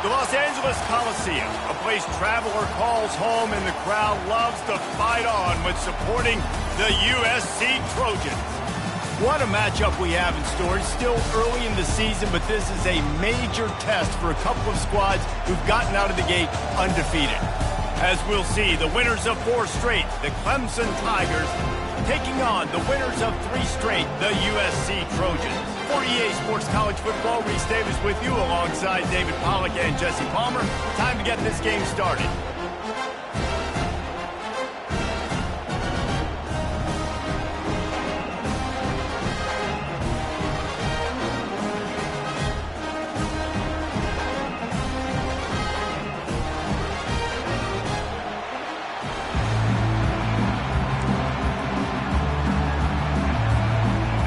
The Los Angeles Coliseum, a place traveler calls home and the crowd loves to fight on when supporting the USC Trojans. What a matchup we have in store. It's still early in the season, but this is a major test for a couple of squads who've gotten out of the gate undefeated. As we'll see, the winners of 4 straight, the Clemson Tigers, taking on the winners of 3 straight, the USC Trojans. For EA Sports College Football, Reese Davis with you alongside David Pollack and Jesse Palmer. Time to get this game started.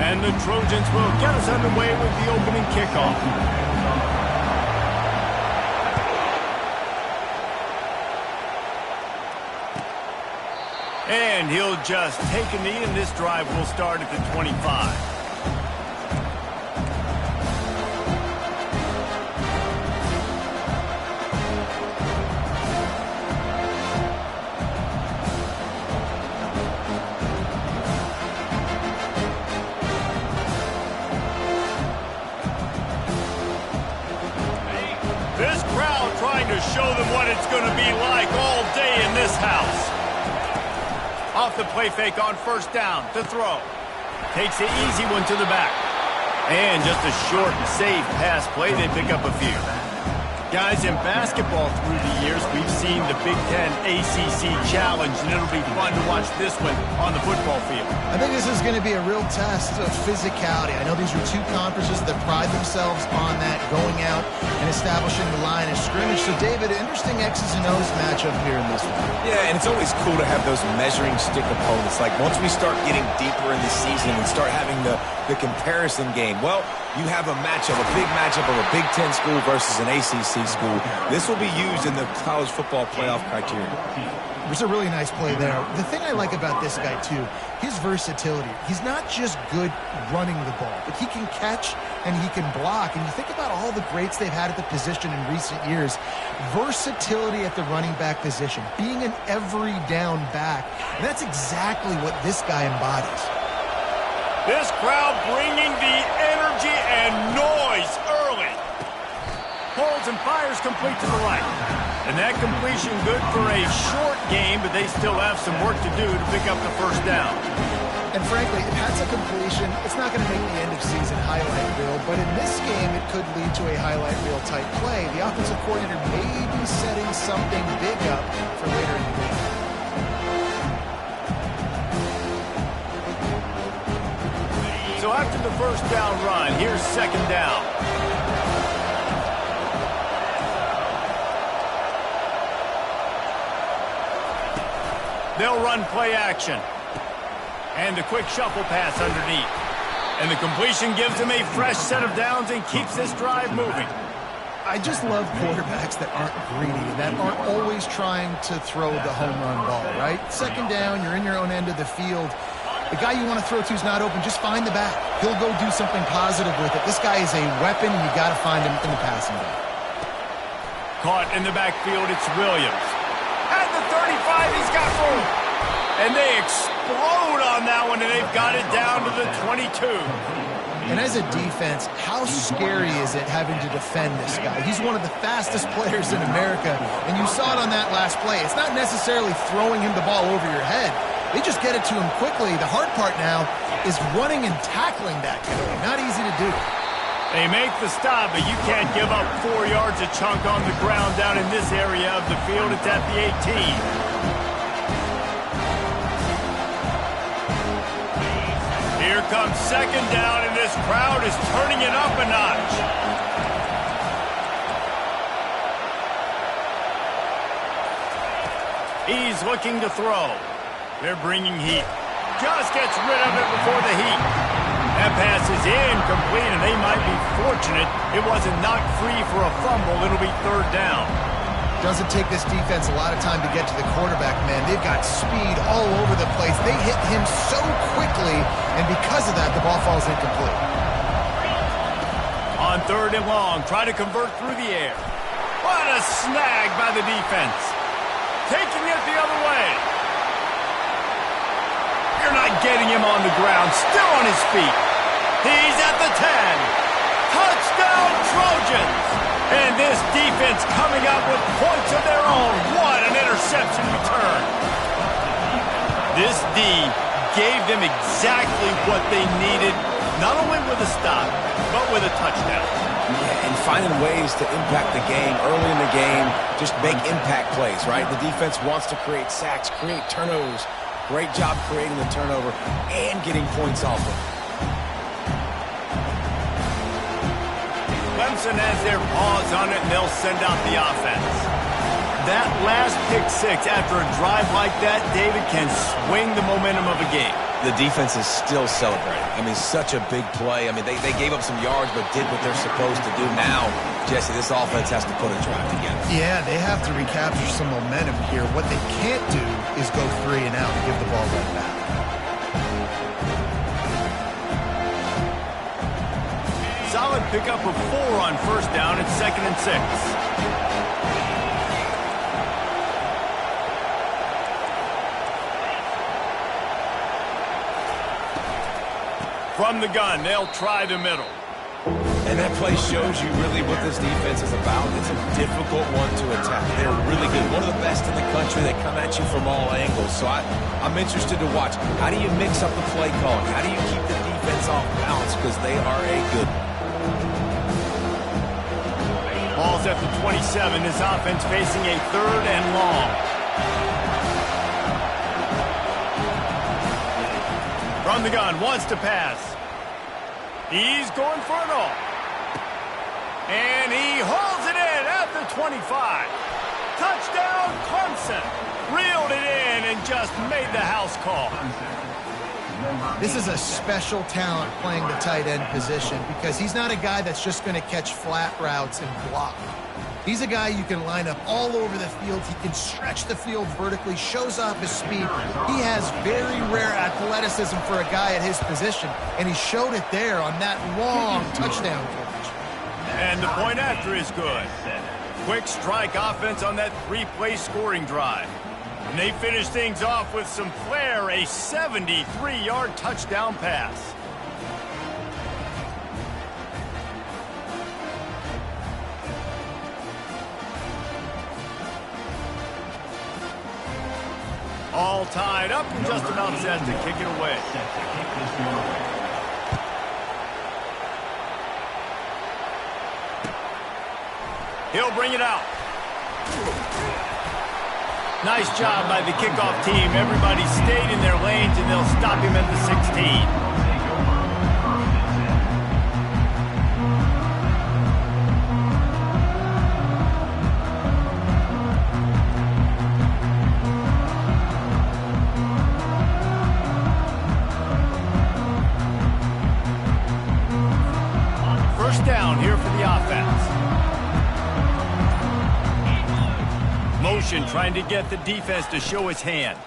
And the Trojans will get us underway with the opening kickoff. And he'll just take a knee, and this drive will start at the 25. This crowd trying to show them what it's going to be like all day in this house. Off the play fake on first down to throw. Takes the easy one to the back. And just a short and safe pass play. They pick up a few. Guys, in basketball through the years, we've seen the Big Ten ACC Challenge, and it'll be fun to watch this one on the football field. I think this is going to be a real test of physicality. I know these are 2 conferences that pride themselves on that, going out and establishing the line of scrimmage. So, David, interesting X's and O's matchup here in this one. Yeah, and it's always cool to have those measuring stick opponents. Like, once we start getting deeper in the season and start having the comparison game, well, you have a matchup, a big matchup of a Big Ten school versus an ACC school. This will be used in the college football playoff criteria. There's a really nice play there. The thing I like about this guy, too, his versatility. He's not just good running the ball, but he can catch and he can block. And you think about all the greats they've had at the position in recent years. Versatility at the running back position, being an every down back. And that's exactly what this guy embodies. This crowd bringing the energy and noise early. Holds and fires complete to the right. And that completion good for a short game, but they still have some work to do to pick up the first down. And frankly, if that's a completion, it's not going to make the end of season highlight reel, but in this game, it could lead to a highlight reel type play. The offensive coordinator may be setting something big up for later in the game. So after the first down run, here's second down. They'll run play action. And a quick shuffle pass underneath. And the completion gives them a fresh set of downs and keeps this drive moving. I just love quarterbacks that aren't greedy, that aren't always trying to throw the home run ball, right? Second down, you're in your own end of the field. The guy you want to throw to is not open. Just find the back. He'll go do something positive with it. This guy is a weapon, and you got to find him in the passing game. Caught in the backfield, it's Williams. At the 35, he's got room. And they explode on that one, and they've got it down to the 22. And as a defense, how scary is it having to defend this guy? He's one of the fastest players in America, and you saw it on that last play. It's not necessarily throwing him the ball over your head. They just get it to him quickly. The hard part now is running and tackling that guy. Not easy to do. They make the stop, but you can't give up 4 yards a chunk on the ground down in this area of the field. It's at the 18. Here comes second down, and this crowd is turning it up a notch. He's looking to throw. They're bringing heat. Just gets rid of it before the heat. That pass is incomplete, and they might be fortunate it wasn't knocked free for a fumble. It'll be third down. Doesn't take this defense a lot of time to get to the quarterback, man. They've got speed all over the place. They hit him so quickly, and because of that, the ball falls incomplete. On third and long, try to convert through the air. What a snag by the defense. Taking it the other way. You're not getting him on the ground. Still on his feet. He's at the 10. Touchdown, Trojans. And this defense coming up with points of their own. What an interception return. This D gave them exactly what they needed, not only with a stop, but with a touchdown. Yeah, and finding ways to impact the game early in the game, just make impact plays, right? The defense wants to create sacks, create turnovers. Great job creating the turnover and getting points off it. Clemson has their paws on it, and they'll send out the offense. That last pick six after a drive like that, David, can swing the momentum of a game. The defense is still celebrating. I mean, such a big play. I mean, they gave up some yards but did what they're supposed to do. Now, Jesse, this offense has to put a drive together. Yeah, they have to recapture some momentum here. What they can't do is go 3 and out and give the ball right back. Solid pickup of 4 on first down at 2nd and 6. From the gun, they'll try the middle. And that play shows you really what this defense is about. It's a difficult one to attack. They're really good. One of the best in the country. They come at you from all angles. So I'm interested to watch. How do you mix up the play calling? How do you keep the defense off balance? Because they are a good one. Ball's at the 27. This offense facing a 3rd and long. From the gun, wants to pass. He's going for it all. And he hauls it in at the 25. Touchdown, Clemson. Reeled it in and just made the house call. This is a special talent playing the tight end position because he's not a guy that's just going to catch flat routes and block. He's a guy you can line up all over the field. He can stretch the field vertically, shows off his speed. He has very rare athleticism for a guy at his position, and he showed it there on that long touchdown catch. And the point after is good. Quick strike offense on that 3-play scoring drive. And they finish things off with some flair, a 73-yard touchdown pass. All tied up and just about set to kick it away. He'll bring it out. Nice job by the kickoff team. Everybody stayed in their lanes, and they'll stop him at the 16. First down here for the offense. Motion trying to get the defense to show its hand.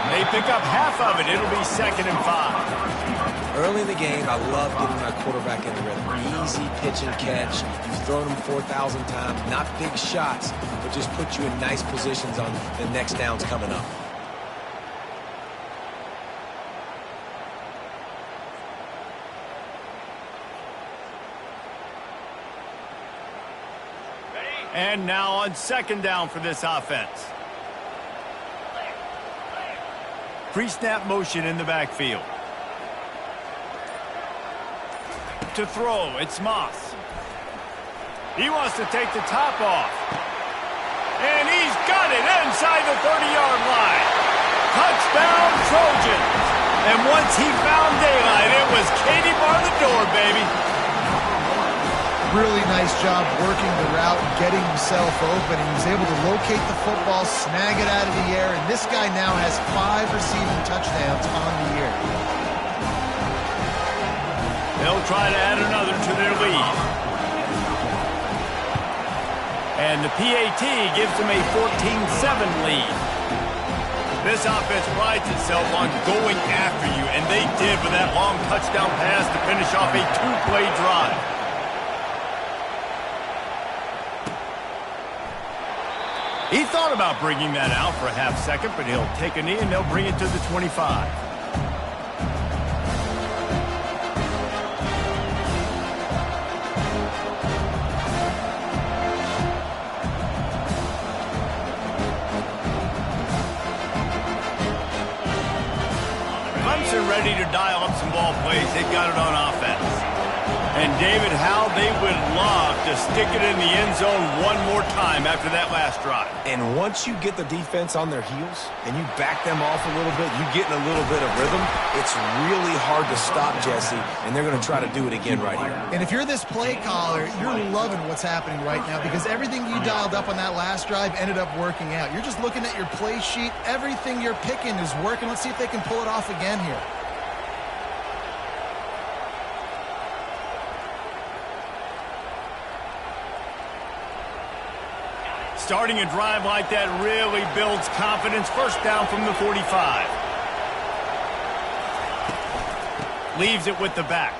They pick up half of it. It'll be 2nd and 5. Early in the game, I love getting my quarterback in the rhythm. Easy pitch and catch. You've thrown them 4,000 times. Not big shots, but just put you in nice positions on the next downs coming up. And now on 2nd down for this offense. Pre-snap motion in the backfield. To throw, it's Moss. He wants to take the top off. And he's got it inside the 30-yard line. Touchdown, Trojans. And once he found daylight, it was Katie bar the door, baby. Really nice job working the route, getting himself open. He was able to locate the football, snag it out of the air, and this guy now has 5 receiving touchdowns on the year. They'll try to add another to their lead. And the PAT gives them a 14-7 lead. This offense prides itself on going after you, and they did with that long touchdown pass to finish off a two-play drive. He thought about bringing that out for a half second, but he'll take a knee and they'll bring it to the 25. Clemson ready to dial up some ball plays. They've got it on offense. And David, how they would love to stick it in the end zone one more time after that last drive. And once you get the defense on their heels and you back them off a little bit, you get in a little bit of rhythm, it's really hard to stop, Jesse, and they're going to try to do it again right here. And if you're this play caller, you're loving what's happening right now because everything you dialed up on that last drive ended up working out. You're just looking at your play sheet. Everything you're picking is working. Let's see if they can pull it off again here. Starting a drive like that really builds confidence. First down from the 45. Leaves it with the back.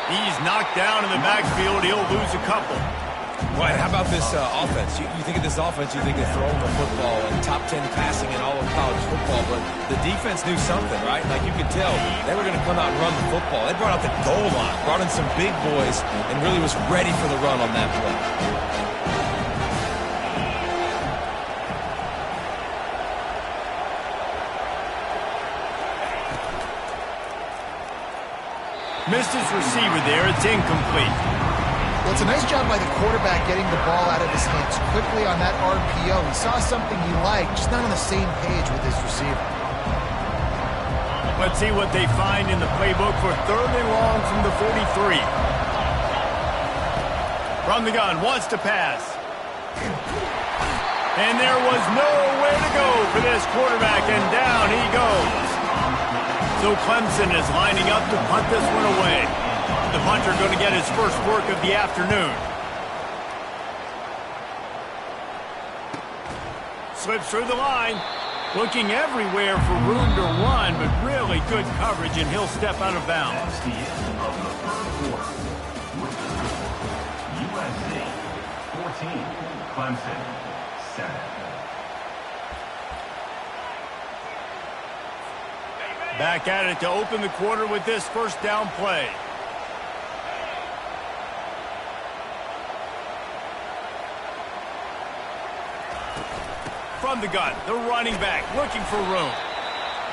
He's knocked down in the backfield. He'll lose a couple. Right, how about this offense? You think of this offense, you think of throwing the football and top 10 passing in all of college football, but the defense knew something, right? Like you could tell, they were going to come out and run the football. They brought out the goal line, brought in some big boys, and really was ready for the run on that play. Missed his receiver there. It's incomplete. Well, it's a nice job by the quarterback getting the ball out of his hands quickly on that RPO. He saw something he liked, just not on the same page with his receiver. Let's see what they find in the playbook for 3rd and long from the 43. From the gun, wants to pass. And there was nowhere to go for this quarterback, and down he goes. So Clemson is lining up to punt this one away. The punter going to get his first work of the afternoon. Slips through the line. Looking everywhere for room to run, but really good coverage, and he'll step out of bounds. That's the end of the first quarter. USC 14, Clemson 7. Back at it to open the quarter with this first down play. From the gun, the running back looking for room.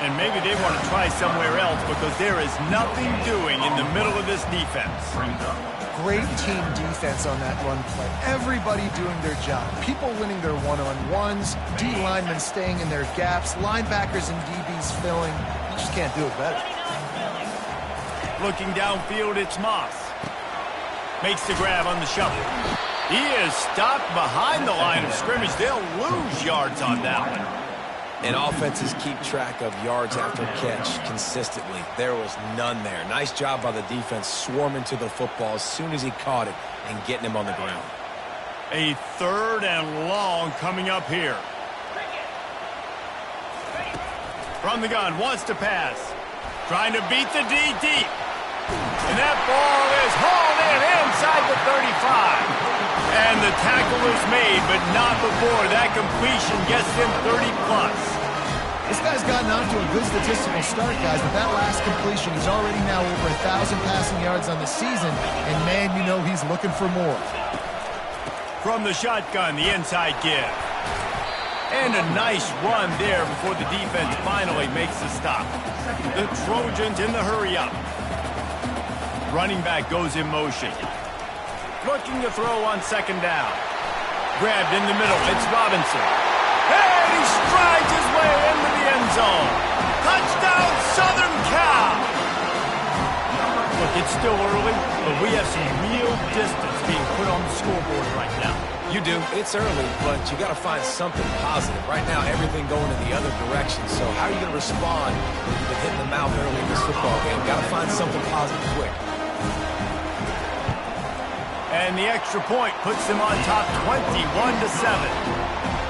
And maybe they want to try somewhere else because there is nothing doing in the middle of this defense. Great team defense on that run play. Everybody doing their job. People winning their one-on-ones, D linemen staying in their gaps, linebackers and DBs filling. You just can't do it better. Looking downfield, it's Moss. Makes the grab on the shuffle. He is stopped behind the line of scrimmage. They'll lose yards on that one. And offenses keep track of yards after catch consistently. There was none there. Nice job by the defense swarming to the football as soon as he caught it and getting him on the ground. A 3rd and long coming up here. From the gun, wants to pass. Trying to beat the D deep. And that ball is hauled in inside the 35. And the tackle is made, but not before that completion gets him 30+. This guy's gotten off to a good statistical start, guys. With that last completion, he's already now over 1,000 passing yards on the season. And, man, you know he's looking for more. From the shotgun, the inside give. And a nice run there before the defense finally makes the stop. The Trojans in the hurry-up. Running back goes in motion. Looking to throw on 2nd down. Grabbed in the middle. It's Robinson. And he strides his way into the end zone. Touchdown, Southern Cal! Look, it's still early, but we have some real distance being put on the scoreboard right now. You do. It's early, but you got to find something positive. Right now, everything going in the other direction. So how are you going to respond when you've been hitting the mouth early in this football game? Got to find something positive quick. And the extra point puts them on top 21-7.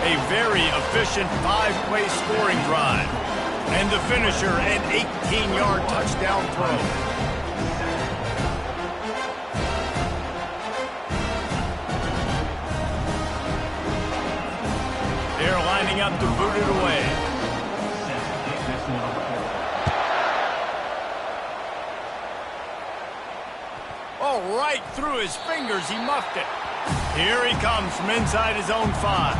A very efficient 5-play scoring drive. And the finisher, an 18-yard touchdown throw. They're lining up to boot it away. Oh, right through his fingers, he muffed it. Here he comes from inside his own 5.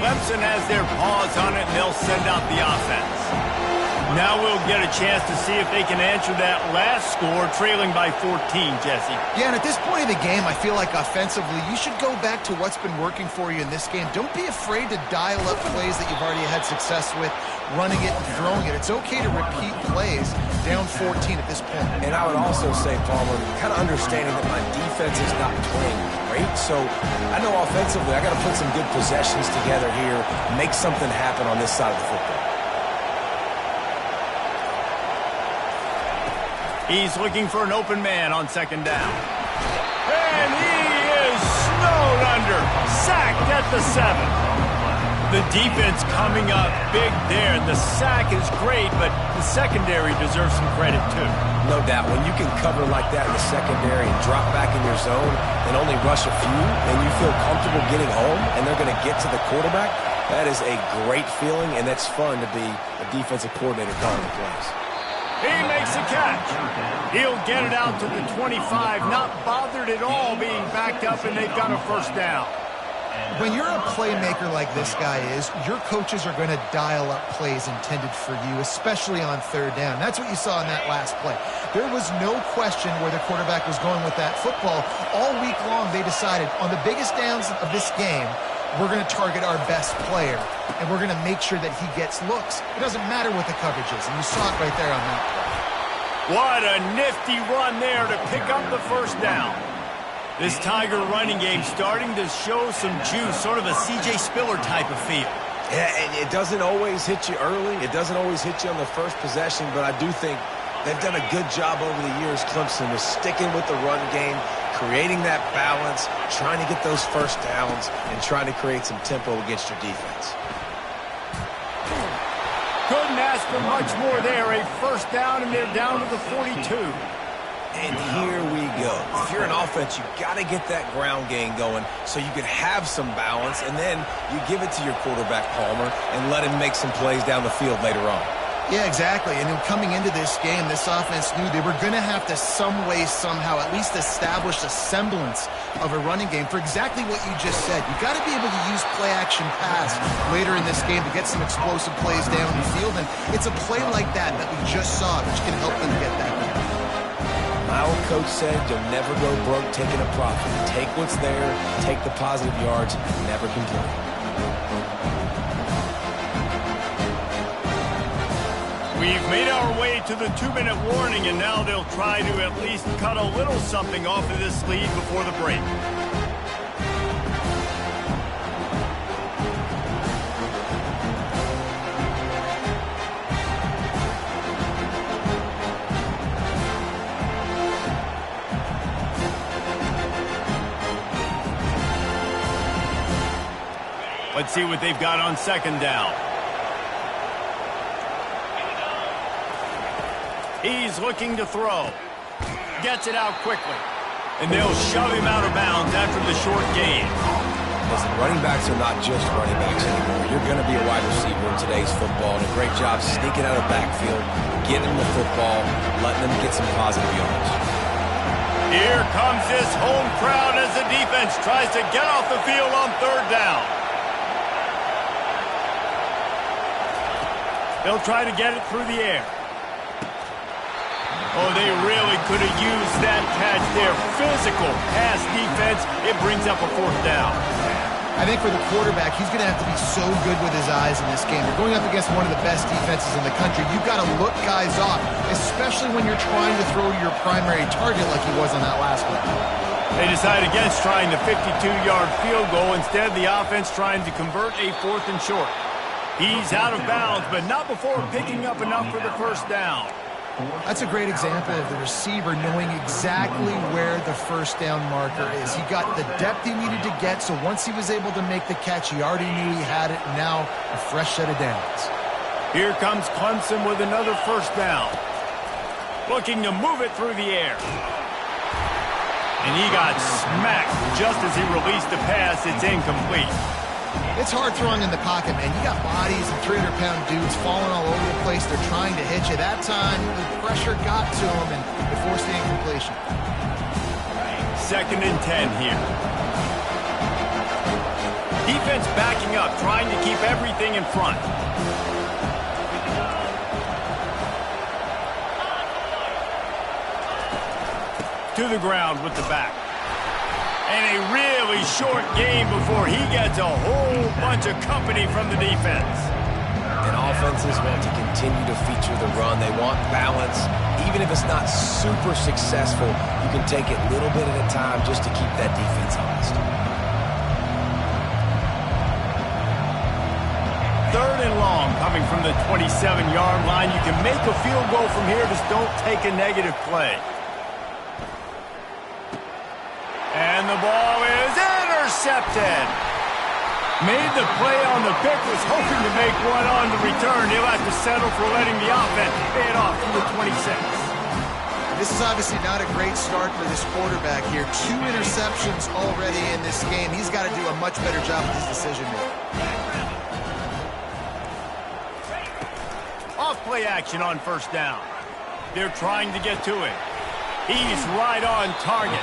Clemson has their paws on it, and they'll send out the offense. Now we'll get a chance to see if they can answer that last score, trailing by 14, Jesse. Yeah, and at this point of the game, I feel like offensively, you should go back to what's been working for you in this game. Don't be afraid to dial up plays that you've already had success with, running it and throwing it. It's okay to repeat plays down 14 at this point. And I would also say, Palmer, kind of understanding that my defense is not playing great, so I know offensively I got to put some good possessions together here, make something happen on this side of the football. He's looking for an open man on second down. And he is snowed under. Sacked at the 7. The defense coming up big there. The sack is great, but the secondary deserves some credit too. No doubt. When you can cover like that in the secondary and drop back in your zone and only rush a few, and you feel comfortable getting home and they're going to get to the quarterback, that is a great feeling, and that's fun to be a defensive coordinator calling the plays. He makes a catch. He'll get it out to the 25, not bothered at all being backed up, and they've got a first down. When you're a playmaker like this guy is, your coaches are going to dial up plays intended for you, especially on third down. That's what you saw in that last play. There was no question where the quarterback was going with that football. All week long, they decided on the biggest downs of this game, we're going to target our best player, and we're going to make sure that he gets looks. It doesn't matter what the coverage is, and you saw it right there on that play. What a nifty run there to pick up the first down. This Tiger running game starting to show some juice, sort of a C.J. Spiller type of feel. Yeah, and it doesn't always hit you early. It doesn't always hit you on the first possession, but I do think they've done a good job over the years, Clemson, with sticking with the run game, creating that balance, trying to get those first downs, and trying to create some tempo against your defense. Couldn't ask for much more there. A first down, and they're down to the 42. And here we go. If you're an offense, you got to get that ground game going so you can have some balance, and then you give it to your quarterback, Palmer, and let him make some plays down the field later on. Yeah, exactly. And coming into this game, this offense knew they were going to have to some way, somehow, at least establish a semblance of a running game for exactly what you just said. You've got to be able to use play-action pass later in this game to get some explosive plays down the field. And it's a play like that we just saw, which can help them get that done. My old coach said, you'll never go broke taking a profit. Take what's there, take the positive yards, never complain. We've made our way to the 2-minute warning, and now they'll try to at least cut a little something off of this lead before the break. Let's see what they've got on second down. He's looking to throw. Gets it out quickly. And they'll shove him out of bounds after the short gain. Listen, running backs are not just running backs anymore. You're going to be a wide receiver in today's football, and a great job sneaking out of the backfield, getting them the football, letting them get some positive yards. Here comes this home crowd as the defense tries to get off the field on third down. They'll try to get it through the air. Oh, they really could have used that catch there. Physical pass defense. It brings up a fourth down. I think for the quarterback, he's going to have to be so good with his eyes in this game. You're going up against one of the best defenses in the country. You've got to look guys off, especially when you're trying to throw to your primary target like he was on that last one. They decide against trying the 52-yard field goal. Instead, the offense trying to convert a 4th and short. He's out of bounds, but not before picking up enough for the first down. That's a great example of the receiver knowing exactly where the first down marker is. He got the depth he needed to get, so once he was able to make the catch, he already knew he had it, and now a fresh set of downs. Here comes Clemson with another first down. Looking to move it through the air. And he got smacked just as he released the pass. It's incomplete. It's hard throwing in the pocket, man. You got bodies and 300-pound dudes falling all over the place. They're trying to hit you. That time, the pressure got to him, and it forced the incompletion. 2nd and 10 here. Defense backing up, trying to keep everything in front. To the ground with the back. And a really short game before he gets a whole bunch of company from the defense. And offenses want to continue to feature the run. They want balance. Even if it's not super successful, you can take it little bit at a time just to keep that defense honest. 3rd and long coming from the 27-yard line. You can make a field goal from here, just don't take a negative play. And the ball is intercepted. Made the play on the pick, was hoping to make one on the return. He'll have to settle for letting the offense pay it off from the 26. This is obviously not a great start for this quarterback here. 2 interceptions already in this game. He's got to do a much better job with his decision-making. Off play action on first down. They're trying to get to it. He's right on target.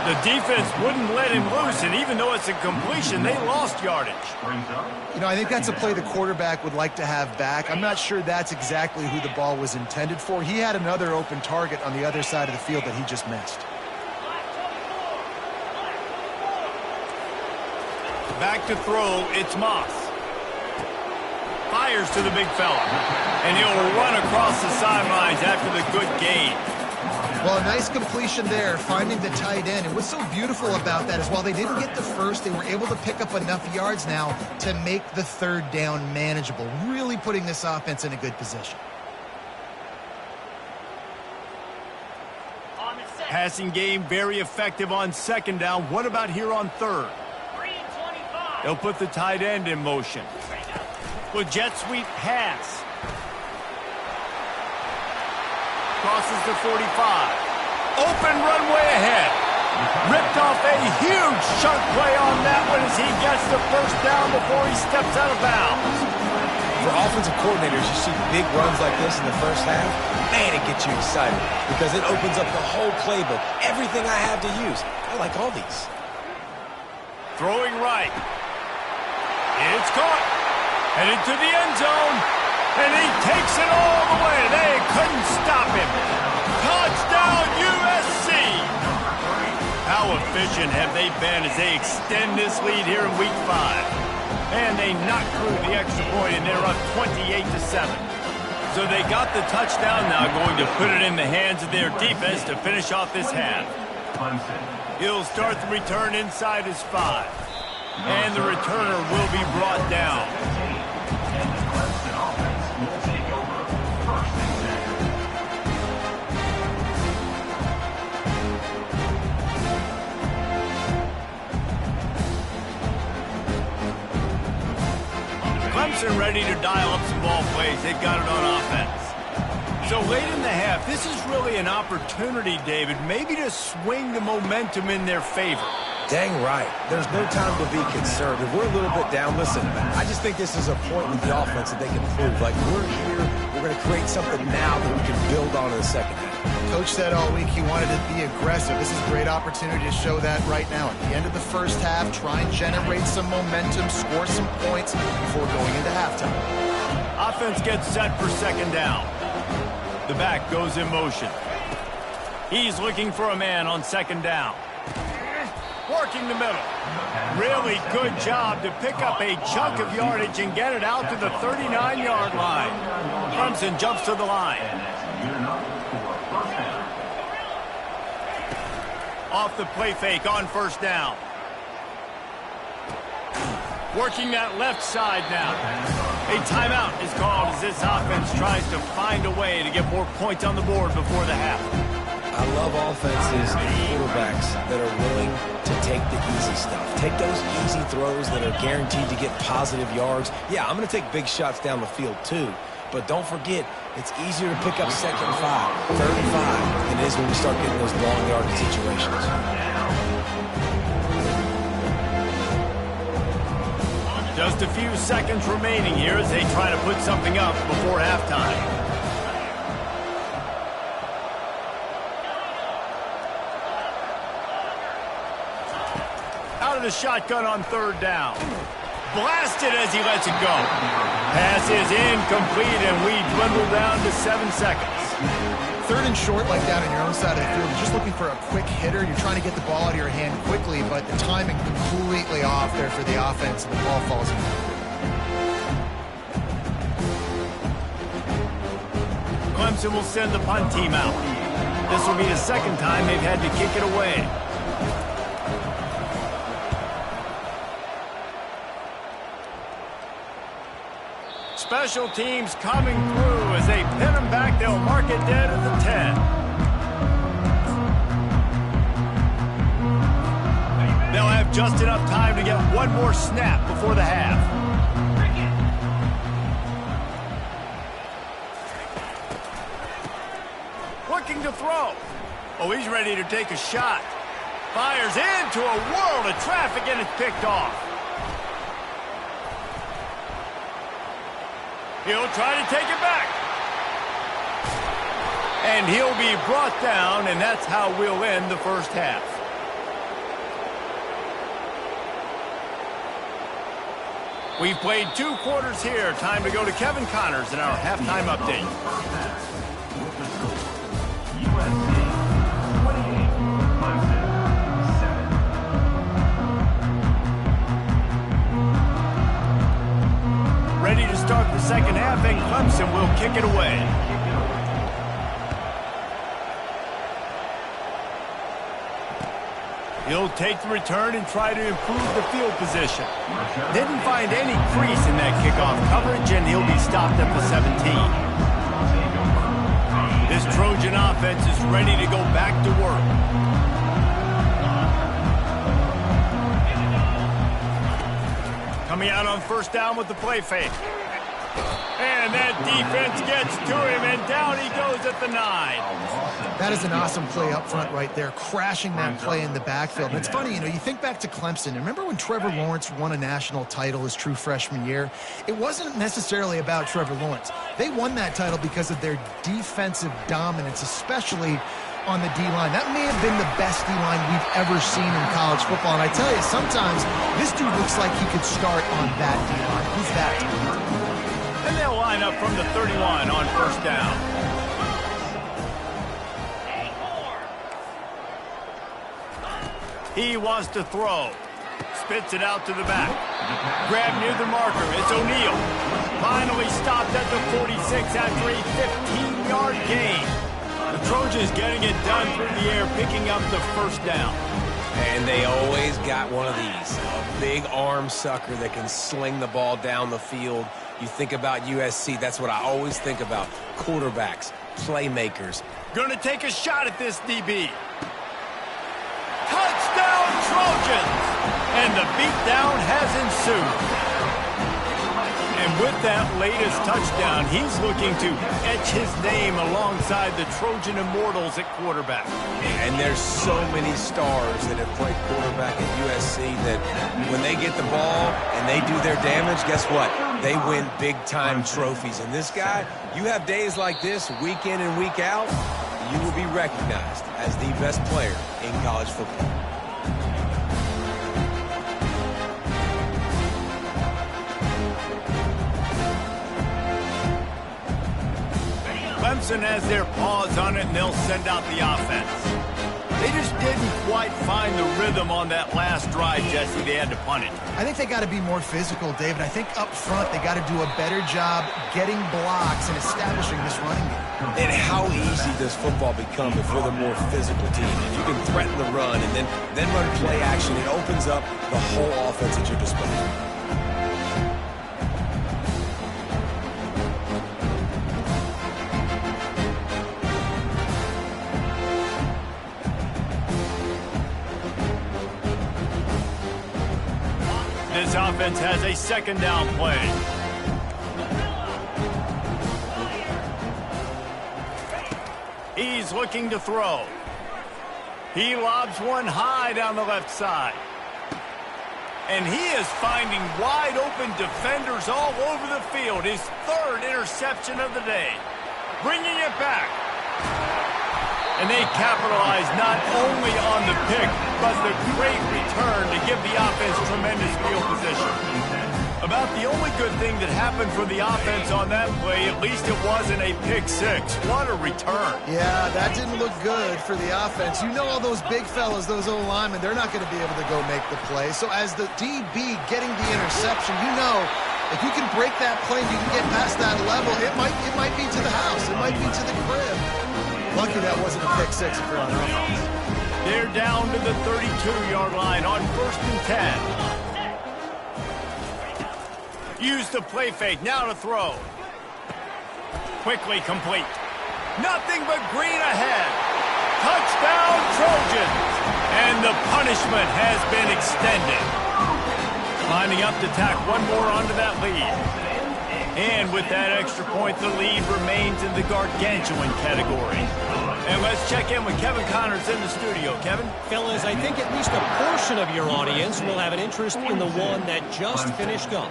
The defense wouldn't let him loose, and even though it's a completion, they lost yardage. You know, I think that's a play the quarterback would like to have back. I'm not sure that's exactly who the ball was intended for. He had another open target on the other side of the field that he just missed. Back to throw, it's Moss. Fires to the big fella, and he'll run across the sidelines after the good gain. Well, a nice completion there, finding the tight end. And what's so beautiful about that is while they didn't get the first, they were able to pick up enough yards now to make the 3rd down manageable, really putting this offense in a good position. Passing game very effective on 2nd down. What about here on 3rd? They'll put the tight end in motion. With jet sweep pass. Crosses the 45. Open runway ahead. Ripped off a huge chunk play on that one as he gets the first down before he steps out of bounds. For offensive coordinators, you see big runs like this in the first half, man, it gets you excited because it opens up the whole playbook. Everything I have to use. I like all these. Throwing right. It's caught. Headed to the end zone. And he takes it all the way. They couldn't stop him. Touchdown, USC. How efficient have they been as they extend this lead here in Week 5? And they knock through the extra point, and they're up 28-7. So they got the touchdown now, going to put it in the hands of their defense to finish off this half. He'll start the return inside his 5. And the returner will be brought down. Clemson ready to dial up some ball plays. They've got it on offense. So late in the half, this is really an opportunity, David, maybe to swing the momentum in their favor. Dang right. There's no time to be concerned. If we're a little bit down, listen, I just think this is a point with the offense that they can prove. Like, we're here, we're going to create something now that we can build on in the second half. Coach said all week he wanted to be aggressive. This is a great opportunity to show that right now. At the end of the first half, try and generate some momentum, score some points before going into halftime. Offense gets set for 2nd down. The back goes in motion. He's looking for a man on 2nd down. Working the middle. Really good job to pick up a chunk of yardage and get it out to the 39-yard line. Clemson jumps to the line. Off the play fake on 1st down. Working that left side now. A timeout is called as this offense tries to find a way to get more points on the board before the half. I love offenses and quarterbacks that are willing to take the easy stuff. Take those easy throws that are guaranteed to get positive yards. Yeah, I'm going to take big shots down the field too. But don't forget, it's easier to pick up 2nd and 5, 3rd and 5 than it is when we start getting those long yardage situations. Just a few seconds remaining here as they try to put something up before halftime. Out of the shotgun on 3rd down. Blasted as he lets it go. Pass is incomplete, and we dwindle down to 7 seconds. 3rd and short, like down on your own side of the field. You're just looking for a quick hitter. You're trying to get the ball out of your hand quickly, but the timing completely off there for the offense, and the ball falls in. Clemson will send the punt team out. This will be the 2nd time they've had to kick it away. Special teams coming through as they pin them back. They'll mark it dead at the 10. They'll have just enough time to get one more snap before the half. Looking to throw. Oh, he's ready to take a shot. Fires into a world of traffic, and it's picked off. He'll try to take it back. And he'll be brought down, and that's how we'll end the first half. We've played 2 quarters here. Time to go to Kevin Connors in our halftime update. Ready to start the 2nd half, and Clemson will kick it away. He'll take the return and try to improve the field position. Didn't find any crease in that kickoff coverage, and he'll be stopped at the 17. This Trojan offense is ready to go back to work. Coming out on 1st down with the play fake. And that defense gets to him, and down he goes at the 9. That is an awesome play up front right there, crashing that play in the backfield. And it's funny, you think back to Clemson. Remember when Trevor Lawrence won a national title his true freshman year? It wasn't necessarily about Trevor Lawrence. They won that title because of their defensive dominance, especially on the D-line. That may have been the best D-line we've ever seen in college football. And I tell you, sometimes this dude looks like he could start on that D-line. He's that talented. And they'll line up from the 31 on 1st down. He wants to throw. Spits it out to the back. Grab near the marker. It's O'Neal. Finally stopped at the 46 after a 15-yard gain. The Trojans getting it done through the air, picking up the 1st down. And they always got one of these. A big arm sucker that can sling the ball down the field. You think about USC, that's what I always think about. Quarterbacks, playmakers. Gonna take a shot at this DB. Touchdown Trojans! And the beatdown has ensued. And with that latest touchdown, he's looking to etch his name alongside the Trojan Immortals at quarterback. And there's so many stars that have played quarterback at USC that when they get the ball and they do their damage, guess what? They win big-time trophies. And this guy, you have days like this, week in and week out, you will be recognized as the best player in college football. Clemson has their paws on it, and they'll send out the offense. They just didn't quite find the rhythm on that last drive, Jesse. They had to punt it. I think they got to be more physical, David. I think up front they got to do a better job getting blocks and establishing this running game. And how easy does football become if you're the more physical team? If you can threaten the run and then run play action, it opens up the whole offense at your disposal. This offense has a second down play. He's looking to throw. He lobs one high down the left side. And he is finding wide open defenders all over the field. His third interception of the day. Bringing it back. And they capitalize not only on the pick, but the great return to give the offense tremendous field position. About the only good thing that happened for the offense on that play, at least it wasn't a pick six. What a return. Yeah, that didn't look good for the offense. You know all those big fellas, those O-linemen, they're not going to be able to go make the play. So as the DB getting the interception, you know if you can break that play, you can get past that level, it might be to the house. It might be to the crib. Lucky that wasn't a pick six if you're on offense. They're down to the 32-yard line on 1st and 10. Use the play fake, now to throw. Quickly complete. Nothing but green ahead. Touchdown Trojans. And the punishment has been extended. Lining up to tack one more onto that lead. And with that extra point, the lead remains in the gargantuan category. And let's check in with Kevin Connors in the studio. Kevin? Fellas, I think at least a portion of your audience will have an interest in the one that just finished up.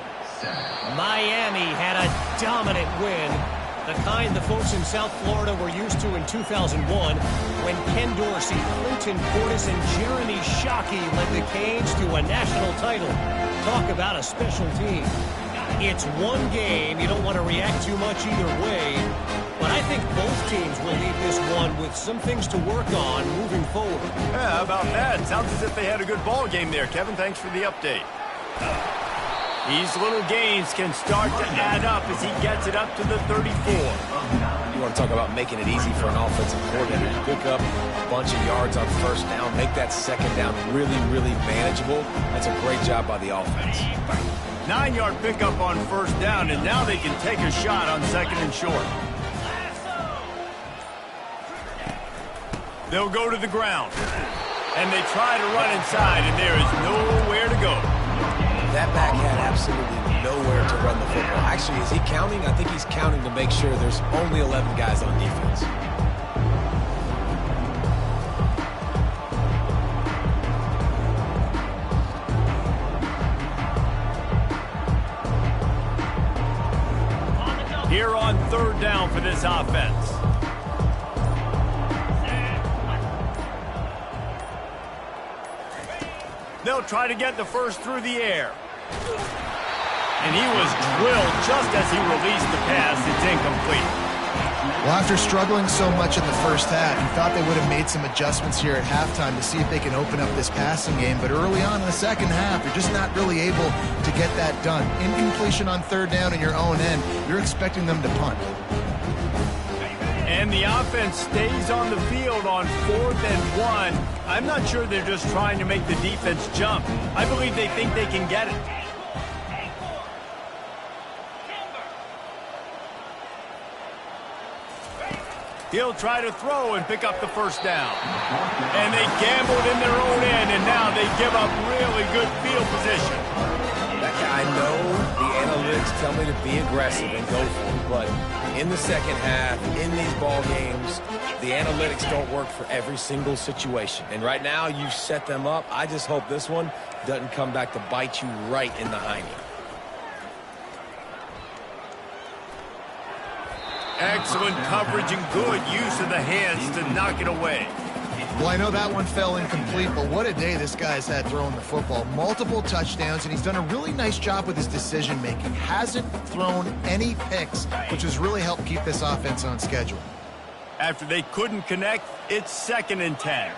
Miami had a dominant win, the kind the folks in South Florida were used to in 2001 when Ken Dorsey, Clinton Portis, and Jeremy Shockey led the Canes to a national title. Talk about a special team. It's one game. You don't want to react too much either way. But I think both teams will leave this one with some things to work on moving forward. Yeah, how about that? Sounds as if they had a good ball game there, Kevin. Thanks for the update. These little gains can start to add up as he gets it up to the 34. You want to talk about making it easy for an offensive coordinator to pick up a bunch of yards on first down, make that second down really, really manageable. That's a great job by the offense. 9-yard pickup on first down, and now they can take a shot on second and short. They'll go to the ground, and they try to run inside, and there is nowhere to go. That back had absolutely nowhere to run the football. Actually, is he counting? I think he's counting to make sure there's only 11 guys on defense. Here on third down for this offense. They'll try to get the first through the air. And he was drilled just as he released the pass. It's incomplete. Well, after struggling so much in the first half, you thought they would have made some adjustments here at halftime to see if they can open up this passing game. But early on in the second half, you're just not really able to get that done. Incompletion on third down in your own end, you're expecting them to punt. And the offense stays on the field on 4th and 1. I'm not sure they're just trying to make the defense jump. I believe they think they can get it. He'll try to throw and pick up the first down. And they gambled in their own end, and now they give up really good field position. I know the analytics tell me to be aggressive and go for it, but in the second half, in these ball games, the analytics don't work for every single situation. And right now, you set them up. I just hope this one doesn't come back to bite you right in the hiney. Excellent coverage and good use of the hands to knock it away. Well, I know that one fell incomplete, but what a day this guy's had throwing the football. Multiple touchdowns, and he's done a really nice job with his decision-making. Hasn't thrown any picks, which has really helped keep this offense on schedule. After they couldn't connect, it's 2nd and 10.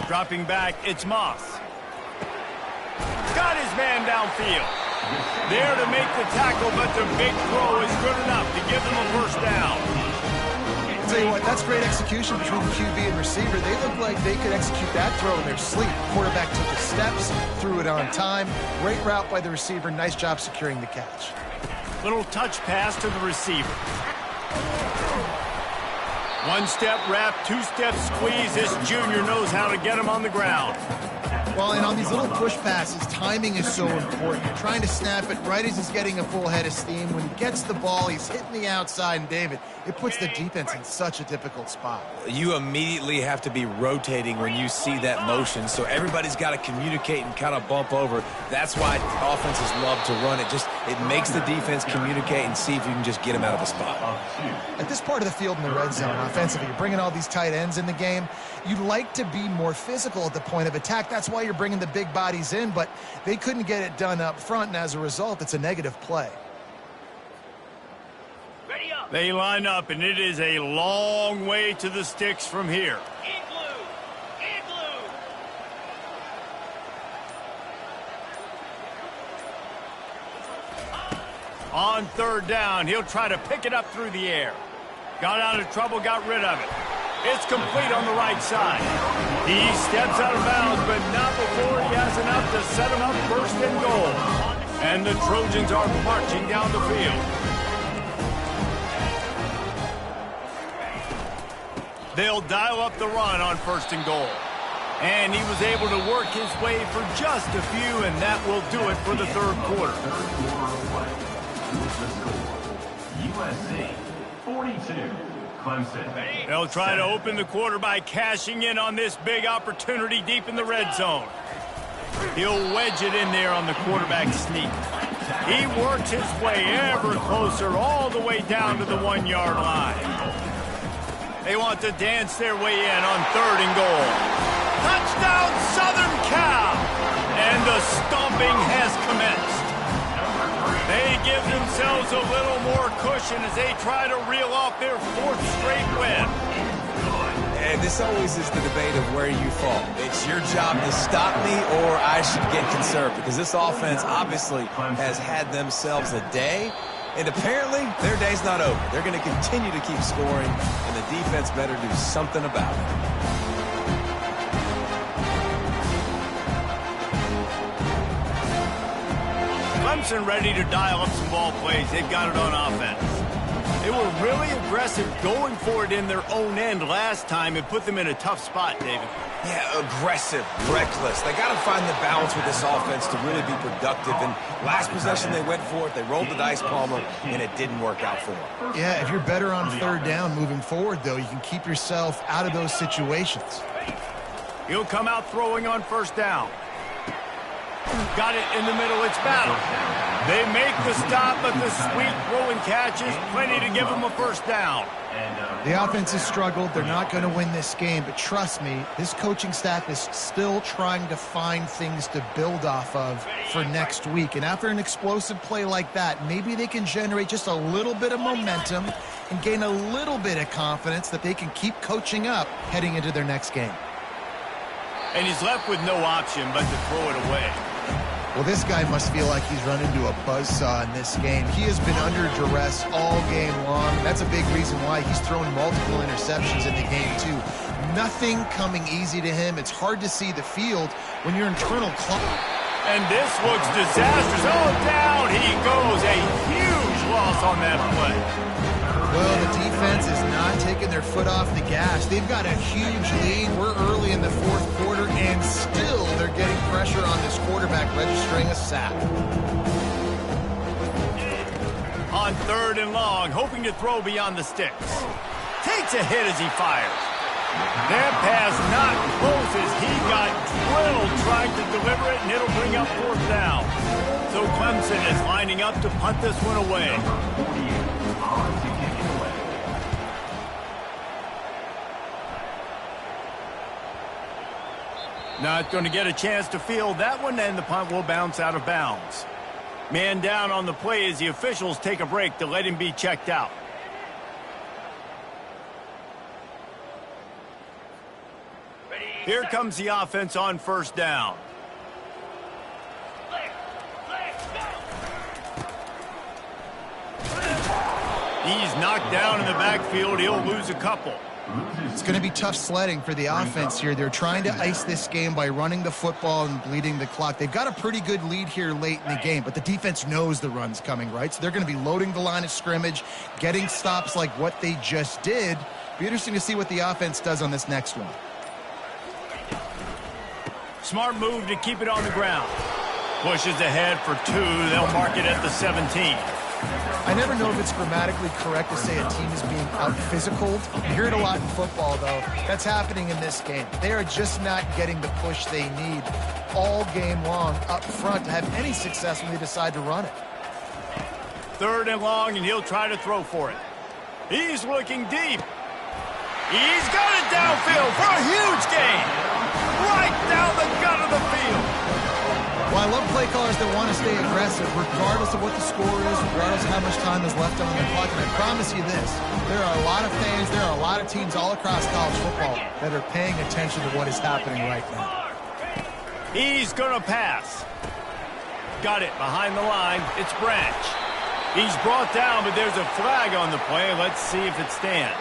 Dropping back, it's Moss. Got his man downfield. There to make the tackle, but the big throw is good enough to give them a first down. I'll tell you what, that's great execution between the QB and receiver. They look like they could execute that throw in their sleep. Quarterback took his steps, threw it on time. Great route by the receiver. Nice job securing the catch. Little touch pass to the receiver. One-step wrap, two-step squeeze. This junior knows how to get him on the ground. Well, and on these little push passes, timing is so important. You're trying to snap it right as he's getting a full head of steam. When he gets the ball, he's hitting the outside, and David, it puts the defense in such a difficult spot. You immediately have to be rotating when you see that motion, so everybody's got to communicate and kind of bump over. That's why offenses love to run it. It makes the defense communicate and see if you can just get them out of the spot. At this part of the field in the red zone, offensively, you're bringing all these tight ends in the game. You'd like to be more physical at the point of attack. That's why you're bringing the big bodies in, but they couldn't get it done up front, and as a result, it's a negative play. They line up, and it is a long way to the sticks from here. On third down, he'll try to pick it up through the air. Got out of trouble, got rid of it. It's complete on the right side. He steps out of bounds, but not before he has enough to set him up first and goal. And the Trojans are marching down the field. They'll dial up the run on first and goal. And he was able to work his way for just a few, and that will do it for the third quarter. USC 42, Clemson. They'll try to open the quarter by cashing in on this big opportunity deep in the red zone. He'll wedge it in there on the quarterback sneak. He works his way ever closer all the way down to the 1-yard line. They want to dance their way in on third and goal. Touchdown, Southern Cal! And the stomping has commenced. They give themselves a little more cushion as they try to reel off their fourth straight win. And this always is the debate of where you fall. It's your job to stop me, or I should get conserved, because this offense obviously has had themselves a day. And apparently, their day's not over. They're going to continue to keep scoring, and the defense better do something about it. Clemson ready to dial up some ball plays. They've got it on offense. They were really aggressive going for it in their own end last time. It put them in a tough spot, David. Yeah, aggressive, reckless. They got to find the balance with this offense to really be productive. And last possession, they went for it. They rolled the dice, Palmer, and it didn't work out for them. Yeah, if you're better on third down moving forward, though, you can keep yourself out of those situations. He'll come out throwing on first down. Got it in the middle. It's battle. They make the stop, but the sweet throw and catch is plenty to give them a first down. The offense has struggled. They're not going to win this game, but trust me, this coaching staff is still trying to find things to build off of for next week. And after an explosive play like that, maybe they can generate just a little bit of momentum and gain a little bit of confidence that they can keep coaching up heading into their next game. And he's left with no option but to throw it away. Well, this guy must feel like he's run into a buzzsaw in this game. He has been under duress all game long. That's a big reason why he's thrown multiple interceptions in the game, too. Nothing coming easy to him. It's hard to see the field when your internal clock. And this looks disastrous. Oh, down he goes. A huge loss on that play. Well, the defense is not taking their foot off the gas. They've got a huge lead. We're early in the fourth quarter, and still they're getting pressure on this quarterback, registering a sack. On third and long, hoping to throw beyond the sticks. Takes a hit as he fires. That pass not close as he got drilled trying to deliver it, and it'll bring up fourth down. So Clemson is lining up to punt this one away. Not going to get a chance to field that one, and the punt will bounce out of bounds. Man down on the play as the officials take a break to let him be checked out. Here comes the offense on first down. He's knocked down in the backfield. He'll lose a couple. It's going to be tough sledding for the offense here. They're trying to ice this game by running the football and bleeding the clock. They've got a pretty good lead here late in the game, but the defense knows the run's coming, right? So they're going to be loading the line of scrimmage, getting stops like what they just did Be interesting to see what the offense does on this next one. Smart move to keep it on the ground. Pushes ahead for 2. They'll mark it at the 17. I never know if it's grammatically correct to say a team is being out-physicaled. You hear it a lot in football, though. That's happening in this game. They are just not getting the push they need all game long up front to have any success when they decide to run it. 3rd and long, and he'll try to throw for it. He's looking deep. He's got it downfield for a huge gain. Right down the gut of the field. Well, I love play callers that want to stay aggressive regardless of what the score is, regardless of how much time is left on the clock. And I promise you this, there are a lot of fans, there are a lot of teams all across college football that are paying attention to what is happening right now. He's going to pass. Got it behind the line. It's Branch. He's brought down, but there's a flag on the play. Let's see if it stands.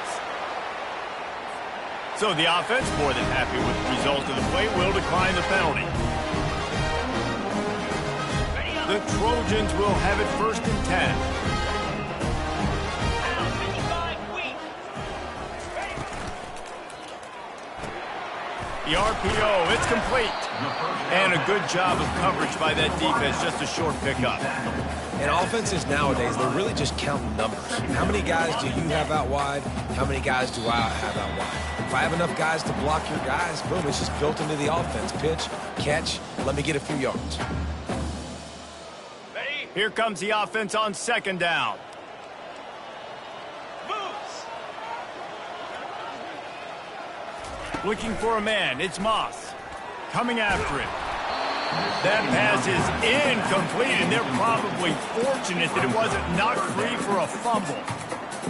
So the offense, more than happy with the result of the play, will decline the penalty. The Trojans will have it 1st and 10. The RPO, it's complete. And a good job of coverage by that defense, just a short pickup. And offenses nowadays, they're really just counting numbers. How many guys do you have out wide? How many guys do I have out wide? If I have enough guys to block your guys, boom, it's just built into the offense. Pitch, catch, let me get a few yards. Here comes the offense on 2nd down. Moves. Looking for a man. It's Moss. Coming after it. That pass is incomplete, and they're probably fortunate that it wasn't knocked free for a fumble.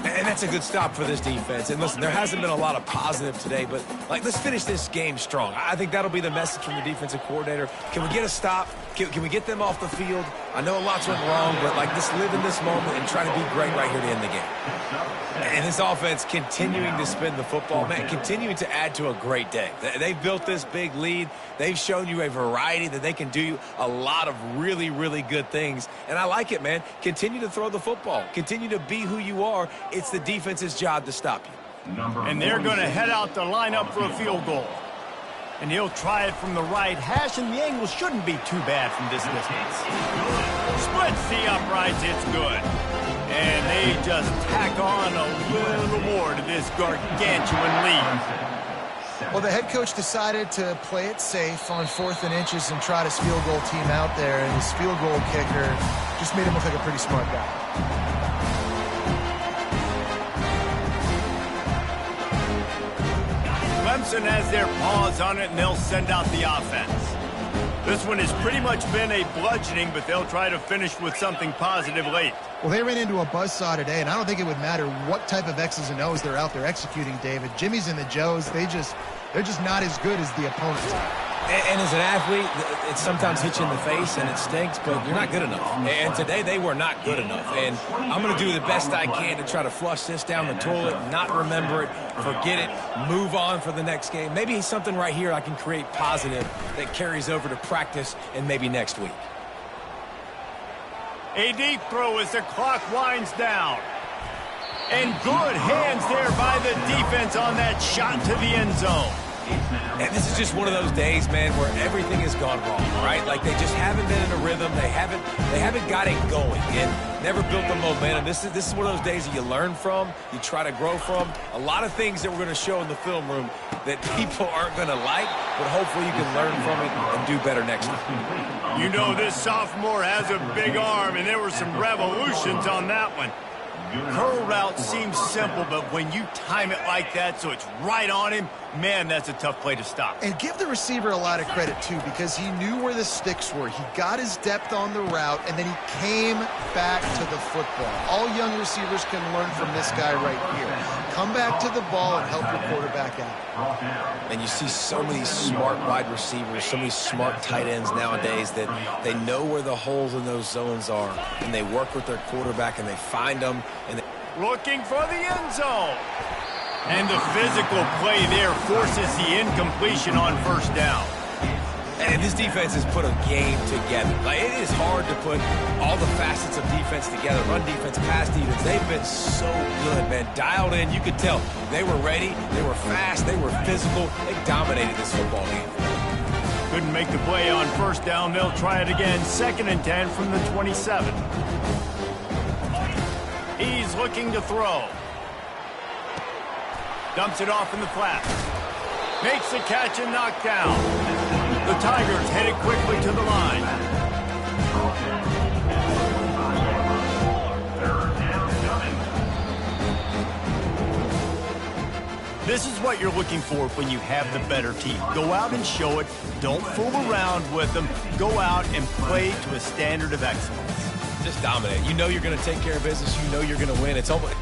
And that's a good stop for this defense. And listen, there hasn't been a lot of positive today, but let's finish this game strong. I think that'll be the message from the defensive coordinator. Can we get a stop? Can we get them off the field? I know lots went wrong, but let's live in this moment and try to be great right here to end the game. And this offense continuing to spin the football, man, continuing to add to a great day. They've built this big lead. They've shown you a variety that they can do a lot of really, really good things. And I like it, man. Continue to throw the football. Continue to be who you are. It's the defense's job to stop you. And they're going to head out to line up for a field goal. And he'll try it from the right hash, and the angle shouldn't be too bad from this distance. Splits the uprights, it's good. And they just tack on a little more to this gargantuan lead. Well, the head coach decided to play it safe on 4th and inches and trot his field goal team out there, and his field goal kicker just made him look like a pretty smart guy. Clemson has their paws on it, and they'll send out the offense. This one has pretty much been a bludgeoning, but they'll try to finish with something positive late. Well, they ran into a buzzsaw today, and I don't think it would matter what type of X's and O's they're out there executing, David. Jimmy's and the Joes, they're just not as good as the opponents are. And as an athlete, it sometimes hits you in the face and it stinks, but you're not good enough. And today they were not good enough. And I'm going to do the best I can to try to flush this down the toilet, not remember it, forget it, move on for the next game. Maybe something right here I can create positive that carries over to practice and maybe next week. A deep throw as the clock winds down. And good hands there by the defense on that shot to the end zone. And this is just one of those days, man, where everything has gone wrong, right? Like they just haven't been in a rhythm. They haven't got it going and never built the momentum. This is one of those days that you learn from, you try to grow from. A lot of things that we're going to show in the film room that people aren't going to like, but hopefully you can learn from it and do better next time. You know, this sophomore has a big arm, and there were some revolutions on that one. Curl route seems simple, but when you time it like that so it's right on him, man, that's a tough play to stop. And give the receiver a lot of credit, too, because he knew where the sticks were. He got his depth on the route, and then he came back to the football. All young receivers can learn from this guy right here. Come back to the ball and help your quarterback out. And you see so many smart wide receivers, so many smart tight ends nowadays that they know where the holes in those zones are, and they work with their quarterback, and they find them. And looking for the end zone. And the physical play there forces the incompletion on first down. And this defense has put a game together. Like, it is hard to put all the facets of defense together. Run defense, pass defense. They've been so good, man. Dialed in. You could tell they were ready. They were fast. They were physical. They dominated this football game. Couldn't make the play on first down. They'll try it again. 2nd and 10 from the 27. He's looking to throw. Dumps it off in the flat. Makes the catch and knocked down. The Tigers headed quickly to the line. This is what you're looking for when you have the better team. Go out and show it. Don't fool around with them. Go out and play to a standard of excellence. Just dominate. You know you're going to take care of business. You know you're going to win. It's almost